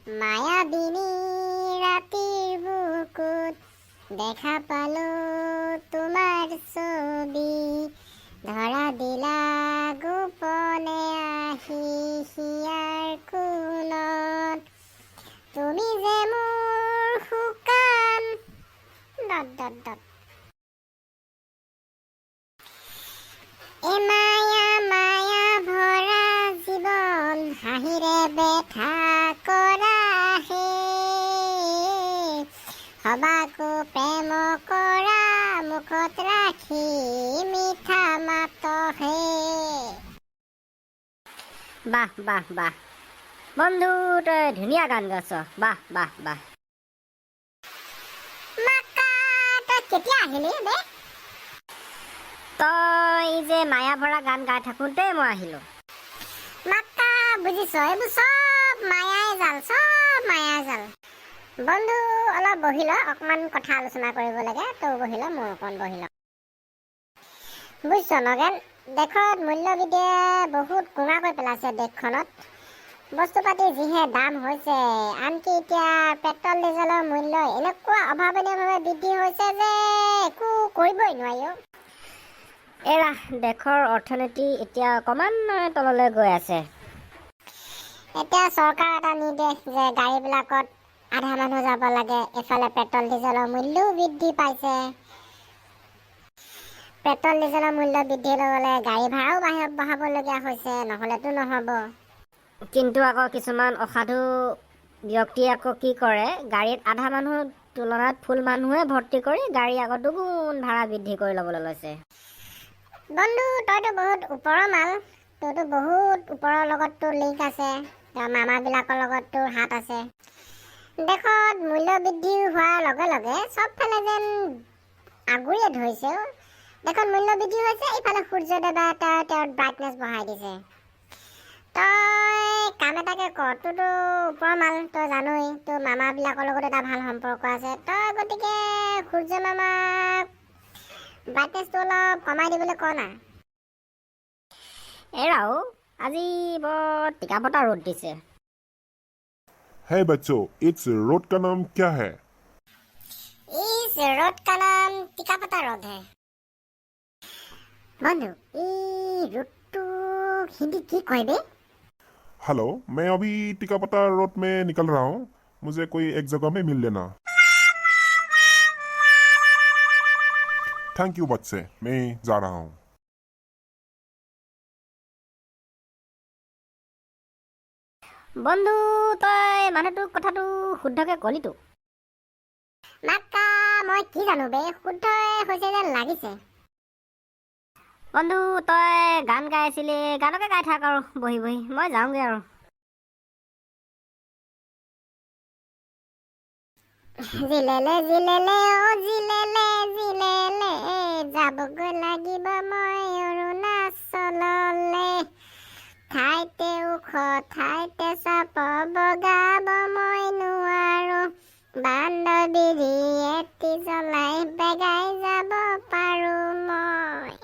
মায়াবিনী ৰাতিৰ বুকুত দেখা পালো তোমাৰ ছবি ধৰা দিলা গোপনে আহি হিয়াৰ কোণত তুমি যে মোৰ শুকান মায়া মায়া ভৰা জীৱন হাঁহিৰে বেঠা কৰা হে সবাকো প্ৰেম কৰা মুখত ৰাখি মিঠা মাত হে। বাহ বাহ বাহ বন্ধু, তই ধুনীয়া গান গাইছ। বাহ বাহ বাহ। মাকা তই কেতিয়া আহিলি বে? তই যে মায়া ভৰা গান গাই থাকোঁতে মই আহিলোঁ। মাকা বুজিছ, এইবোৰ চব মায়াই জাল, চব মায়াই জাল। বন্ধু অলপ বহি ল, অকণমান কথা আলোচনা কৰিব লাগে। তই বহি ল, মই অকণমান বহি ল। বুজিছ নগেন, দেশত মূল্যবৃদ্ধিয়ে বহুত কোঙা কৰি পেলাইছে দেশখনত। বস্তু পাতি যিহে দাম হৈছে, আনকি এতিয়া পেট্ৰল ডিজেলৰ মূল্য এনেকুৱা অভাৱনীয়ভাৱে বৃদ্ধি হৈছে যে একো কৰিবই নোৱাৰি। এৰা, দেশৰ অৰ্থনীতি এতিয়া অকণমান তললৈ গৈ আছে। এতিয়া চৰকাৰ এটা নিৰ্দেশ যে গাড়ীবিলাকত আধা মানুহ যাব লাগে। এফালে পেট্ৰল ডিজেলৰ মূল্যও বৃদ্ধি পাইছে। পেট্ৰল ডিজেলৰ মূল্য বৃদ্ধি ল'বলৈ গাড়ী ভাড়াও বঢ়াবলগীয়া হৈছে, নহ'লেতো নহ'ব। কিন্তু আকৌ কিছুমান অসাধু ব্যক্তিয়ে আকৌ কি কৰে, গাড়ীত আধা মানুহৰ তুলনাত ফুল মানুহে ভৰ্তি কৰি গাড়ী আকৌ দুগুণ ভাড়া বৃদ্ধি কৰি ল'বলৈ লৈছে। বন্ধু তইতো বহুত ওপৰৰ মাল, তোৰতো বহুত ওপৰৰ লগত তোৰ লিংক আছে, তোৰ মামাবিলাকৰ লগত তোৰ হাত আছে। দেশত মূল্য বৃদ্ধি হোৱাৰ লগে লগে চবফালে যেন আগুৰিয়ে ধৰিছে। দেশত মূল্য বৃদ্ধি হৈছে, ইফালে সূৰ্যদেৱে তেওঁৰ ব্ৰাইটনেছ বঢ়াই দিছে। তই কাম এটাকে কৰ, তোৰতো ওপৰৰ মাল, তই জানই তোৰ মামাবিলাকৰ লগত এটা ভাল সম্পৰ্ক আছে। তই গতিকে সূৰ্য মামাক ব্ৰাইটনেছটো অলপ কমাই দিবলৈ ক না। এৰাও, আজি বৰ টিকাফটা ৰ'দ দিছে। है बच्चों, इस रोड का नाम क्या है? इस रोड का नाम टिकाफटा रोड है। बंधु, ये रोड तो हिंदी की कहे बे? हेलो, मैं अभी टिकापटा रोड में निकल रहा हूँ। मुझे कोई एक जगह में मिल लेना। थैंक यू बच्चे, मैं जा रहा हूँ। বন্ধু, তই মানুহটোক কথাটো শুদ্ধকে কলিতো। মাক্কা মই কি জানো বে, শুদ্ধই হৈছে যেন লাগিছে। বন্ধু, তই গান গাই আছিলি, গানকে গাই থাক আৰু বহি বহি, মই যাওঁগৈ আৰু। জিলেলে জিলেলে অ জিলেলে জিলেলে যাবগৈ লাগিব মই অৰুণাচললে। ঠাইতে ওখ ঠাইতে চাপ বগাব মই নোৱাৰো। বান্ধৱী এটি জ্বলাই বেগাই যাব পাৰো মই।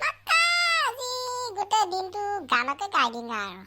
মাক্কা আজি গোটেই দিনটো গানকে গাই দিম আৰু।